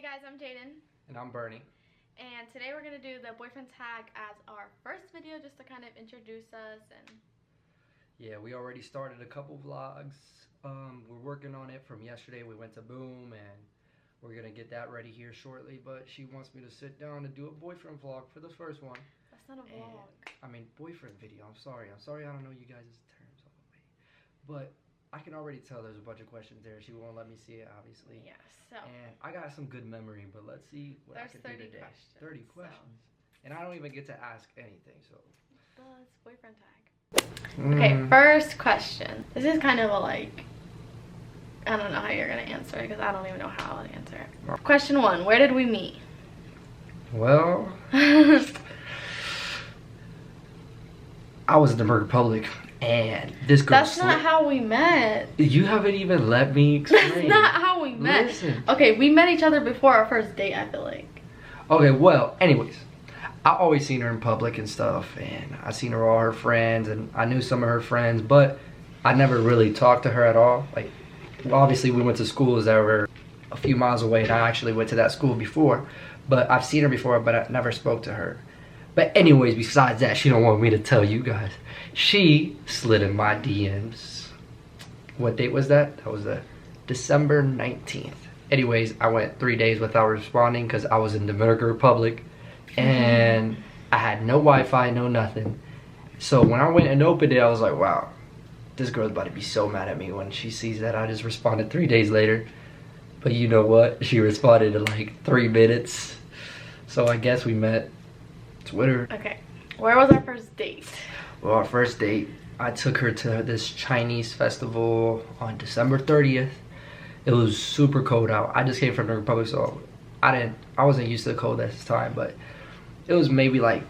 guys, I'm Jaden. And I'm Bernee. And today we're going to do the boyfriend tag as our first video just to kind of introduce us. And yeah, we already started a couple vlogs. We're working on it from yesterday. We went to Boom and we're going to get that ready here shortly. But she wants me to sit down and do a boyfriend vlog for the first one. That's not a vlog. I mean, boyfriend video. I'm sorry I don't know you guys' terms all the way. But I can already tell there's a bunch of questions there. She won't let me see it, obviously. Yeah, so. And I got some good memory, but let's see what I can do today. Questions, 30 questions. And I don't even get to ask anything, so. It's boyfriend tag. Okay, first question. This is kind of a like, I don't know how you're going to answer it because I don't even know how to answer it. Question 1, where did we meet? Well, I was in the Republic. And this girl. That's not how we met. You haven't even let me explain. That's not how we met. Listen. Okay, we met each other before our first date, I feel like. Okay, well, anyways. I always seen her in public and stuff. And I seen her all her friends. And I knew some of her friends. But I never really talked to her at all. Like, obviously we went to schools that were a few miles away. And I actually went to that school before. But I've seen her before, but I never spoke to her. But anyways, besides that, she don't want me to tell you guys. She slid in my DMs. What date was that? That was December 19th. Anyways, I went 3 days without responding because I was in the Dominican Republic. And I had no Wi-Fi, no nothing. So when I went and opened it, I was like, wow, this girl's about to be so mad at me when she sees that I just responded 3 days later. But you know what? She responded in like 3 minutes. So I guess we met Twitter. Okay, where was our first date? Well, our first date, I took her to this Chinese festival on December 30th. It was super cold out. I just came from the Republic, so I wasn't used to the cold at this time, but it was maybe like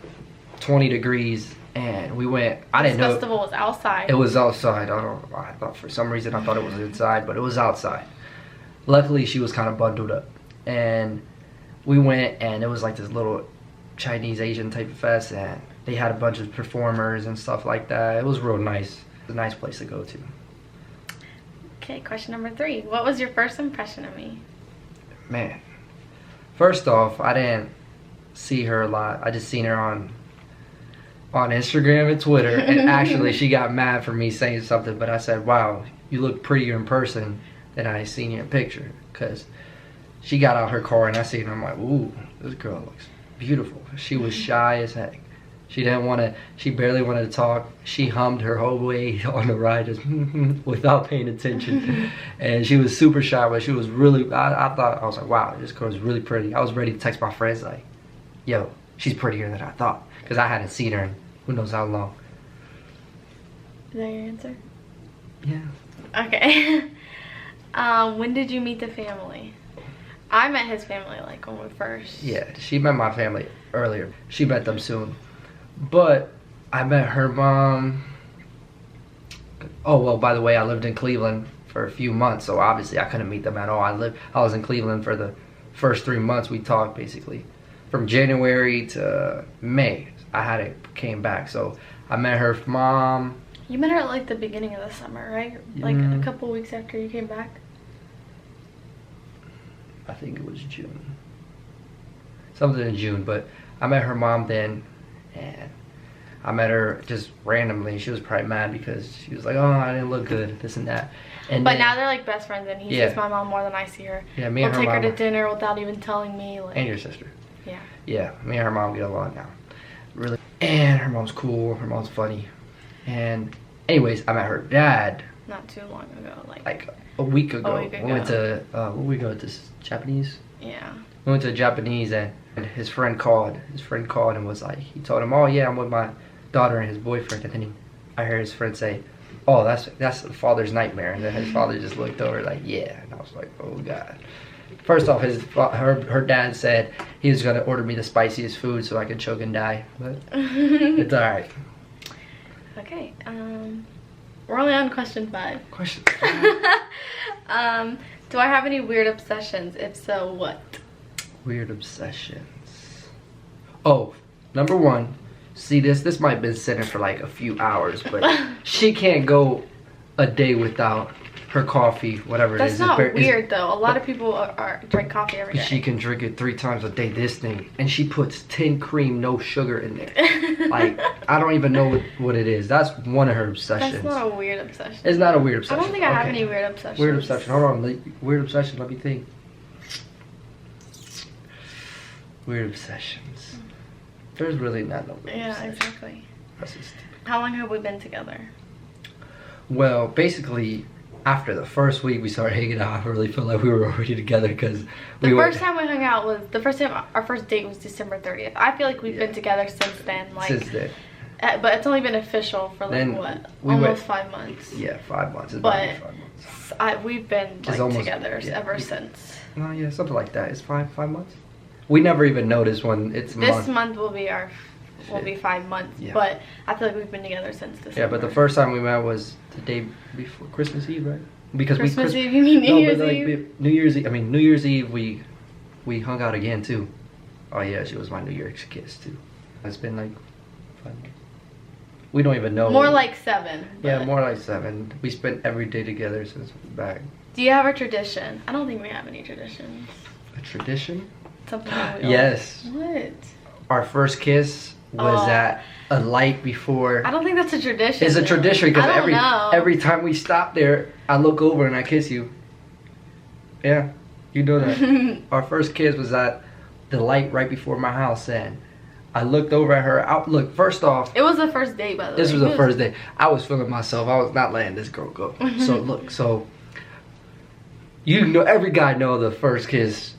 20 degrees, and we went. I didn't know. This festival was outside. It was outside. I thought for some reason I thought it was inside, but it was outside. Luckily, she was kind of bundled up, and we went, and it was like this little Chinese Asian type of fest, and they had a bunch of performers and stuff like that. It was real nice. It was a nice place to go to. Okay, question number 3. What was your first impression of me? Man, first off, I didn't see her a lot. I just seen her on Instagram and Twitter, and actually she got mad for me saying something, but I said, wow, you look prettier in person than I seen you in picture, because she got out her car and I seen her, I'm like, ooh, this girl looks beautiful. She was shy as heck. She barely wanted to talk. She hummed her whole way on the ride just without paying attention. And she was super shy, but she was really, I was like, wow, this girl's really pretty. I was ready to text my friends like, yo, she's prettier than I thought. Because I hadn't seen her in who knows how long. Is that your answer? Yeah. Okay. When did you meet the family? I met his family like when we first. Yeah, she met my family earlier. She met them soon. But I met her mom. Oh, well, by the way, I lived in Cleveland for a few months, so obviously I couldn't meet them at all. I was in Cleveland for the first 3 months we talked, basically. From January to May, came back. So I met her mom. You met her at like the beginning of the summer, right? Like a couple weeks after you came back? I think it was June. Something in June, but I met her mom then, and I met her just randomly. She was probably mad because she was like, oh, I didn't look good, this and that. And but now they're like best friends, and he sees my mom more than I see her. Yeah, me and her mom. We'll take her to dinner without even telling me. Like, and your sister. Yeah. Yeah, me and her mom get along now. Really. And her mom's cool, her mom's funny. And anyways, I met her dad. Not too long ago. Like a week ago. A week ago. We went to, what we go to, Japanese? Yeah. We went to Japanese, and his friend called. His friend called and was like, he told him, oh yeah, I'm with my daughter and his boyfriend. And then I heard his friend say, oh, that's the father's nightmare. And then his father just looked over like, yeah. And I was like, oh God. First off, her dad said he was gonna order me the spiciest food so I could choke and die. But it's alright. Okay. We're only on question 5. Question 5. Do I have any weird obsessions? If so, what? Weird obsessions. Oh, number 1. See, this might have been sitting for like a few hours, but she can't go a day without her coffee, whatever it That's is. not is weird though. A lot of people drink coffee every day. She can drink it 3 times a day. This thing, and she puts 10 cream, no sugar in there. Like, I don't even know what it is. That's one of her obsessions. That's not a weird obsession. It's not a weird obsession. I don't think I have any weird obsessions. Weird obsession. Hold on. Weird obsession. Let me think. Weird obsessions. There's really not no weird obsession. Exactly. That's just stupid. How long have we been together? Well, basically, after the first week we started hanging out, I really felt like we were already together because the first time we hung out was our first date was December 30th. I feel like we've been together since then. Like, since then. But it's only been official for like what? Almost 5 months. Yeah, 5 months. It's but 5 months. We've been like together ever since. No, yeah, something like that. It's 5 months. We never even noticed when it's this month will be 5 months, but I feel like we've been together since December. Yeah, but the first time we met was the day before Christmas Eve, right? Because Christmas Eve, you mean New Year's Eve? New Year's Eve. I mean, New Year's Eve we hung out again too. Oh yeah, she was my New Year's kiss too. It's been like 5 months. We don't even know. More like 7. Yeah, more like 7. We spent every day together since we back. Do you have a tradition? I don't think we have any traditions. A tradition? Something that we yes. What? Our first kiss was at a light before. I don't think that's a tradition. It's a tradition because know. every time we stop there, I look over and I kiss you. Yeah, you know that. Our first kiss was at the light right before my house, and I looked over at her. Look, first off, it was the first date, by the way. This was the first day. I was feeling myself. I was not letting this girl go. So look, you know, every guy know the first kiss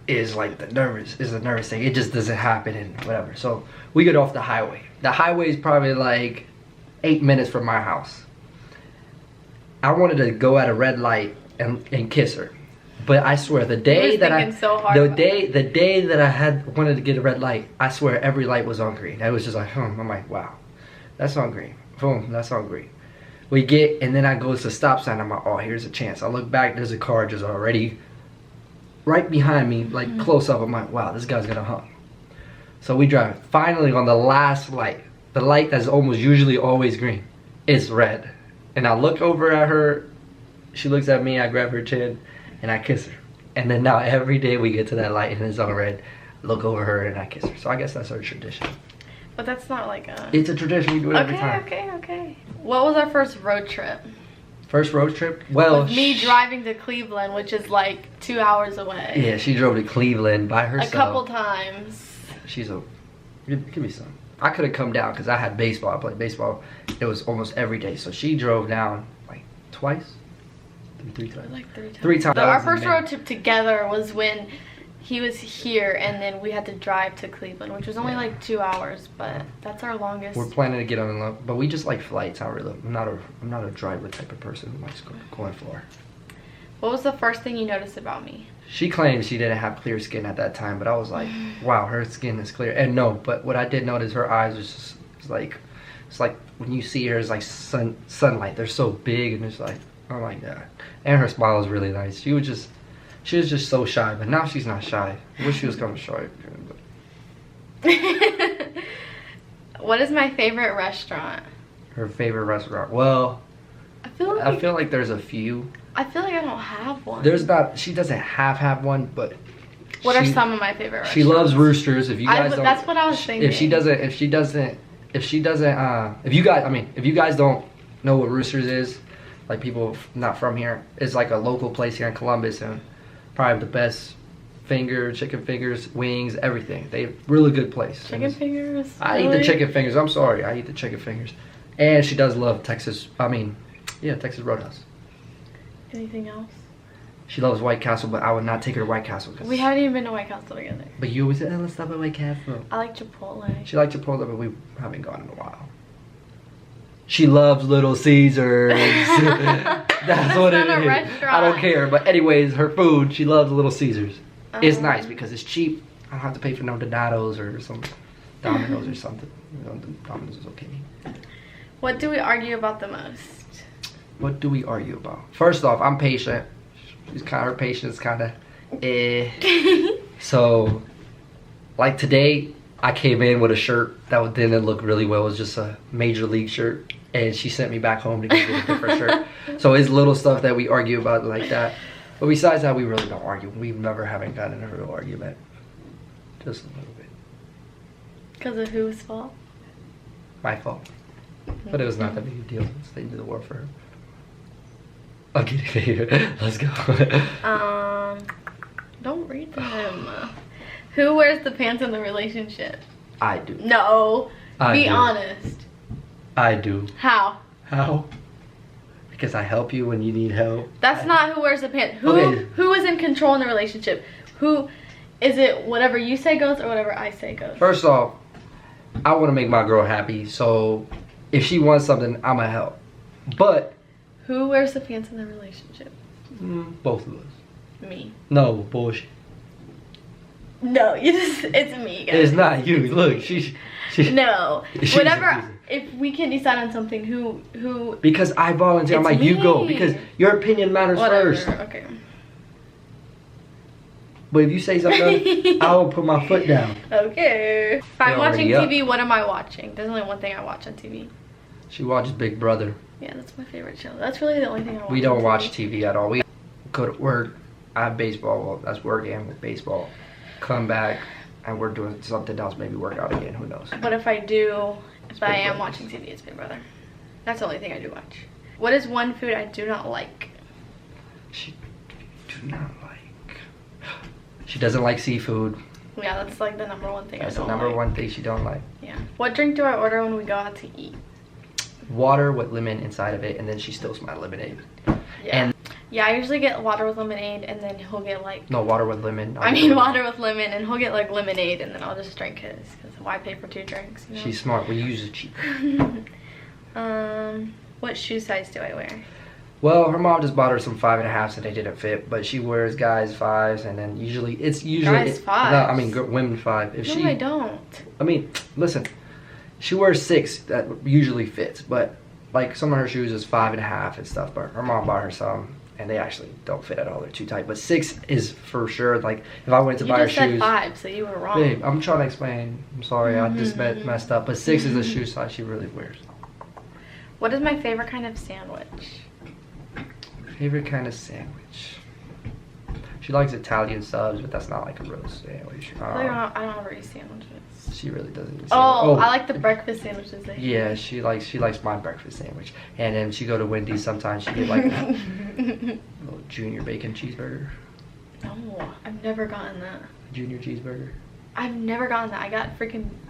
is like the nervous thing. It just doesn't happen and whatever. So we get off the highway. The highway is probably like 8 minutes from my house. I wanted to go at a red light and kiss her, but I swear the day that the day that I had wanted to get a red light, I swear every light was on green. I was just like, I'm like, wow, that's on green. Boom, that's on green. We get, and then I go to the stop sign. I'm like, oh, here's a chance. I look back, there's a car just already right behind me, like close up. I'm like, wow, this guy's gonna hump. So we drive. Finally, on the last light, the light that's almost usually always green, it's red. And I look over at her, she looks at me, I grab her chin, and I kiss her. And then now every day we get to that light and it's on red, I look over her and I kiss her. So I guess that's our tradition. But that's not like a... It's a tradition, we do it every time. Okay. What was our first road trip? First road trip? Well, with me driving to Cleveland, which is like 2 hours away. Yeah, she drove to Cleveland by herself. A couple times. Give me some. I could have come down because I had baseball. I played baseball. It was almost every day. So she drove down like twice? Three times. Like 3 times. 3 times. Our first road trip together was when he was here and then we had to drive to Cleveland, which was only like 2 hours, but that's our longest. We're planning to get on a but we just like flights. I'm not a driver type of person who likes going far. What was the first thing you noticed about me? She claimed she didn't have clear skin at that time, but I was like, wow, her skin is clear. And no, but what I did notice, her eyes was just it's like when you see her, it's like sunlight. They're so big and it's like, oh my god. And her smile was really nice. She was just so shy, but now she's not shy. I wish she was kind of shy. What is my favorite restaurant? Her favorite restaurant? Well, I feel like there's a few. I feel like I don't have one. She doesn't have one, but what are some of my favorite restaurants? She loves Roosters. If you guys don't, that's what I was thinking. If you guys don't know what Roosters is, like people not from here, it's like a local place here in Columbus and probably the best chicken fingers, wings, everything. They really good place. Chicken fingers? I eat the chicken fingers. I'm sorry, I eat the chicken fingers. And she does love Texas Roadhouse. Anything else? She loves White Castle, but I would not take her to White Castle. We haven't even been to White Castle together. But you always say, let's stop at White Castle. I like Chipotle. She likes Chipotle, but we haven't gone in a while. She loves Little Caesars. That's what it is. Restaurant. I don't care. But anyways, her food, she loves Little Caesars. It's nice because it's cheap. I don't have to pay for no Donatos or some Domino's or something. Domino's is okay. What do we argue about the most? What do we argue about? First off, I'm patient. Her patience kind of So, like today, I came in with a shirt that didn't look really well. It was just a major league shirt. and she sent me back home to get a different shirt. So it's little stuff that we argue about like that. But besides that, we really don't argue. We never haven't gotten in a real argument. Just a little bit. Because of whose fault? My fault. But it was not that big a deal. It's the end of the world for her. Okay, let's go. Don't read them. Who wears the pants in the relationship? I do. No. Be honest. I do. How? How? Because I help you when you need help. That's not who wears the pants. Who is in control in the relationship? Who is it? Whatever you say goes, or whatever I say goes. First off, I want to make my girl happy, so if she wants something, I'ma help. But who wears the pants in the relationship? Both of us. Me. No bullshit. No, it's me, guys. It's not you. Look, she no. Whatever. If we can decide on something, who? Because I volunteer. I'm like, me. you go, because your opinion matters first. Okay. But if you say something, I will put my foot down. Okay. If I'm watching TV, what am I watching? There's only one thing I watch on TV. She watches Big Brother. Yeah, that's my favorite show. That's really the only thing I watch. We don't watch TV at all. We go to work. I have baseball. Well, that's work and with baseball. Come back, and we're doing something else. Maybe work out again. Who knows? But if I am watching TV, it's Big Brother. That's the only thing I do watch. What is one food I do not like? She doesn't like seafood. Yeah, that's like the number one thing. That's the number one thing she don't like. Yeah. What drink do I order when we go out to eat? Water with lemon inside of it, and then she steals my lemonade. Yeah. Yeah, I usually get water with lemonade, and then he'll get like... No, water with lemon. Water with lemon, and he'll get like lemonade, and then I'll just drink his. Because why pay for 2 drinks, you know? She's smart. We use it cheap. What shoe size do I wear? Well, her mom just bought her some 5.5s and they didn't fit, but she wears guys 5s, and then usually guys 5s. No, I mean women 5. I don't. I mean, listen, she wears 6 that usually fits, but like some of her shoes is 5.5 and stuff. But her mom bought her some, and they actually don't fit at all. They're too tight. But 6 is for sure. Like if I went to buy her shoes. You just said 5, so you were wrong. Babe, I'm trying to explain. I'm sorry, I just messed up. But 6 is the shoe size she really wears. What is my favorite kind of sandwich? Favorite kind of sandwich. She likes Italian subs, but that's not like a real sandwich. I don't ever eat sandwiches. She really doesn't eat sandwiches. I like the breakfast sandwiches. Yeah, she likes my breakfast sandwich. And then she go to Wendy's sometimes. She get like a little junior bacon cheeseburger. Oh, I've never gotten that. Junior cheeseburger. I've never gotten that.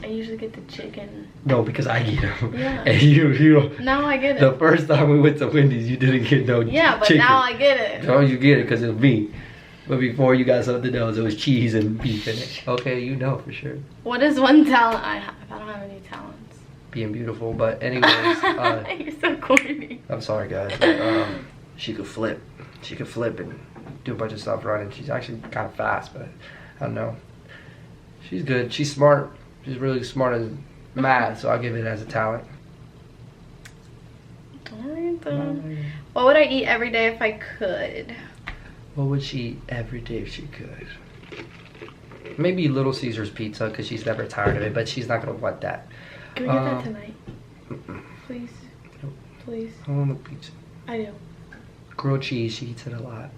I usually get the chicken. No, because I get them. Yeah. And you. Now I get it. The first time we went to Wendy's, you didn't get no chicken. Yeah, but now I get it. No, you get it because it was me. But before you got something else, it was cheese and beef in it. Okay, you know for sure. What is one talent I have? I don't have any talents. Being beautiful, but anyways. You're so corny. I'm sorry, guys. But, she could flip. She could flip and do a bunch of stuff running. She's actually kind of fast, but I don't know. She's good. She's smart. She's really smart in math, so I'll give it as a talent. What would I eat every day if I could? What would she eat every day if she could? Maybe Little Caesar's pizza, because she's never tired of it, but she's not going to want that. Can we get that tonight? Please? Nope. Please? I want a pizza. I do. Grilled cheese, she eats it a lot.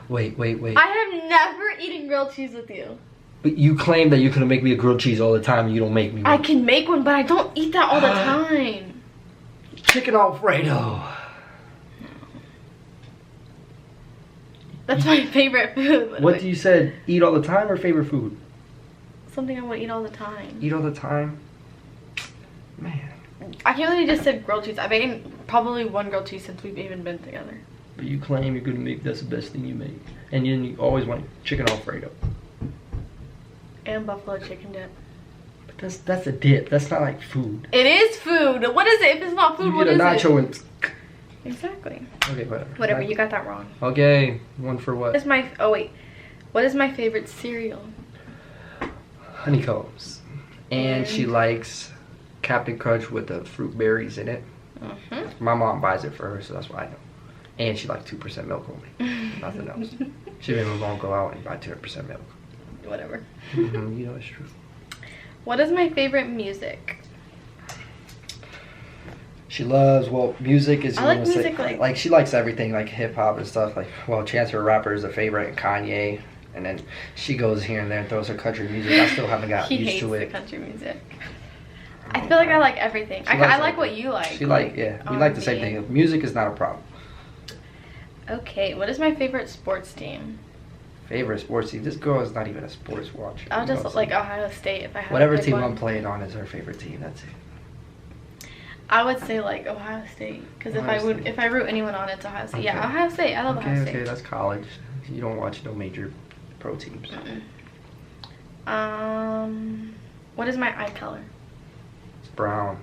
Wait. I have never eaten grilled cheese with you. But you claim that you're going to make me a grilled cheese all the time, and you don't make me one. I can make one, but I don't eat that all the time. Chicken Alfredo. That's my favorite food. What you said, eat all the time or favorite food? Something I would eat all the time. Eat all the time? Man. I can't believe you just said grilled cheese. I've eaten probably one grilled cheese since we've even been together. But you claim you're going to make that's the best thing you make. And then you always want chicken Alfredo. And buffalo chicken dip. But that's a dip. That's not like food. It is food. What is it? If it's not food, what is it? You get a nacho and... Exactly. Okay, whatever. Whatever, you got that wrong. Okay, one for what? What is my favorite cereal? Honeycombs. And she likes Captain Crunch with the fruit berries in it. My mom buys it for her, so that's why I know. And she likes 2% milk only. Nothing else. She made my mom go out and buy 2% milk. Whatever. You know it's true. What is my favorite music? She loves, well, music is. I like music, like she likes everything, like hip hop and stuff. Like, well, Chance her rapper is a favorite, and Kanye, and then she goes here and there and throws her country music. I still haven't got used to it. He hates the country music. I feel like I like everything. I like what you like. She yeah, we like the same thing. Music is not a problem. Okay, what is my favorite sports team? Favorite sports team? This girl is not even a sports watcher. I'll just like Ohio State if I have. Whatever team I'm playing on is her favorite team. That's it. I would say like Ohio State, because if I root anyone on, it's Ohio State. Okay. Yeah, Ohio State. I love Ohio State. Okay, that's college. You don't watch no major pro teams. What is my eye color? It's brown.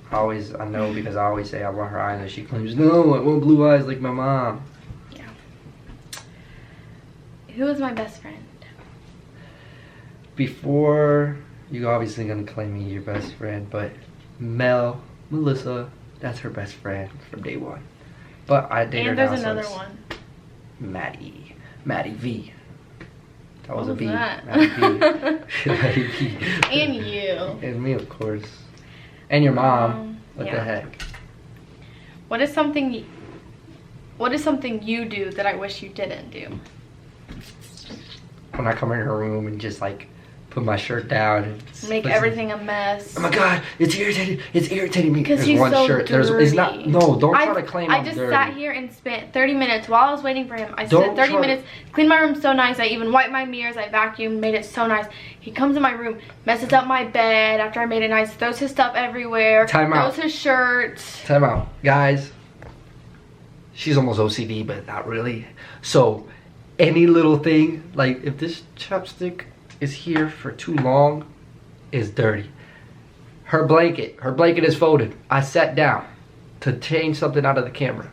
I know because I always say I want her eyes, and she claims, no, I want blue eyes like my mom. Yeah. Who is my best friend? Before, you're obviously gonna claim me your best friend, but Melissa, that's her best friend from day one. But I dated her now. And there's another one. Maddie V. That was what a B. That? Maddie V. Maddie V. And you. And me, of course. And your mom. What the heck? What is something you do that I wish you didn't do? When I come in her room and just like put my shirt down and make everything a mess. Oh my god, it's irritating me. Because he's so dirty. It's not. No, don't try to claim I'm dirty. I just sat here and spent 30 minutes while I was waiting for him. I spent 30 minutes, cleaned my room so nice. I even wiped my mirrors. I vacuumed, made it so nice. He comes in my room, messes up my bed after I made it nice, throws his stuff everywhere, throws his shirts. Time out, guys. She's almost OCD, but not really. So, any little thing, like if this chapstick is here for too long, is dirty. Her blanket is folded. I sat down to change something out of the camera,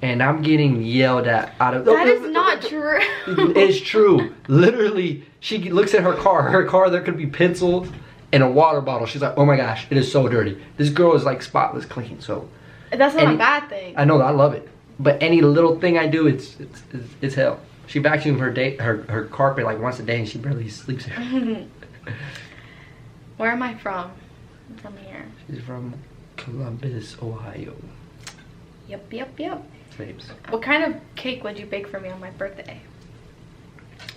and I'm getting yelled at out of. That is not true. It's true. Literally, she looks at her car, there could be pencils and a water bottle. She's like, oh my gosh, it is so dirty. This girl is like spotless clean. So that's not a bad thing. I know, I love it. But any little thing I do, it's hell. She vacuums her carpet like once a day, and she barely sleeps here. Where am I from? I'm from here. She's from Columbus, Ohio. Yep. Babes. What kind of cake would you bake for me on my birthday?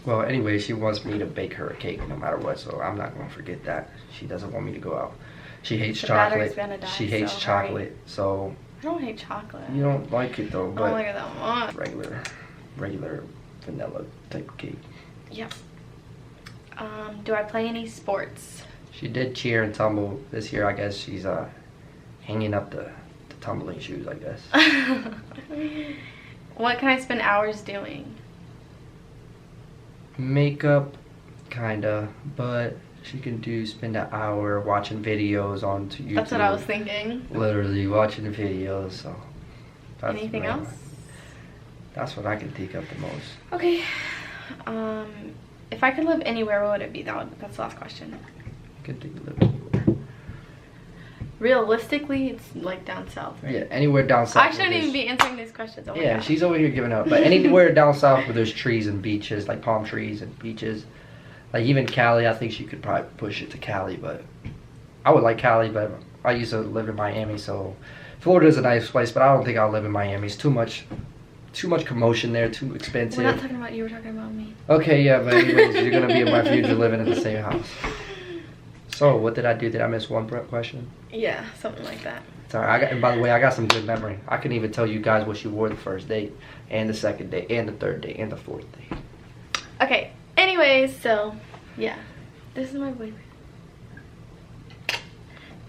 Well, anyway, she wants me to bake her a cake no matter what, so I'm not going to forget that. She doesn't want me to go out. She hates chocolate. She hates chocolate, so... I don't hate chocolate. You don't like it though, but... I don't like it that much. Regular vanilla type cake. Yep. Do I play any sports? She did cheer and tumble this year. I guess she's hanging up the tumbling shoes, I guess. What can I spend hours doing? Makeup, kinda, but she can spend an hour watching videos on YouTube. That's what I was thinking. Literally watching the videos, so. Anything else? That's what I can think of the most. Okay. If I could live anywhere, what would it be? That's the last question. I could live anywhere. Realistically, it's like down south, right? Yeah, anywhere down south. I shouldn't even be answering these questions. Oh yeah, she's over here giving up. But anywhere down south where there's trees and beaches, like palm trees and beaches. Like even Cali, I think she could probably push it to Cali, but I would like Cali, but I used to live in Miami, so Florida's a nice place, but I don't think I'll live in Miami. It's too much commotion there, too expensive. We're not talking about you, we're talking about me. Okay, yeah, but anyways, you're gonna be in my future living in the same house. So, what did I do? Did I miss one question? Yeah, something like that. Sorry, and by the way, I got some good memory. I can even tell you guys what she wore the first date, and the second date, and the third date, and the fourth date. Okay, anyways, so, yeah. This is my boyfriend.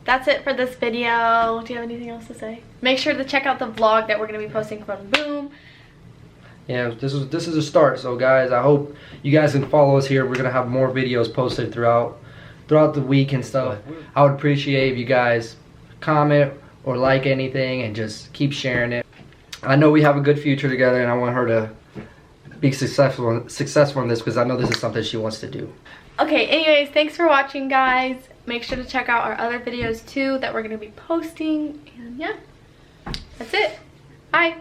That's it for this video. Do you have anything else to say? Make sure to check out the vlog that we're going to be posting from Boom. Yeah, this is a start. So guys, I hope you guys can follow us here. We're going to have more videos posted throughout the week and stuff. I would appreciate if you guys comment or like anything and just keep sharing it. I know we have a good future together, and I want her to be successful in this, because I know this is something she wants to do. Okay, anyways, thanks for watching, guys. Make sure to check out our other videos too that we're going to be posting. And yeah, that's it. Bye.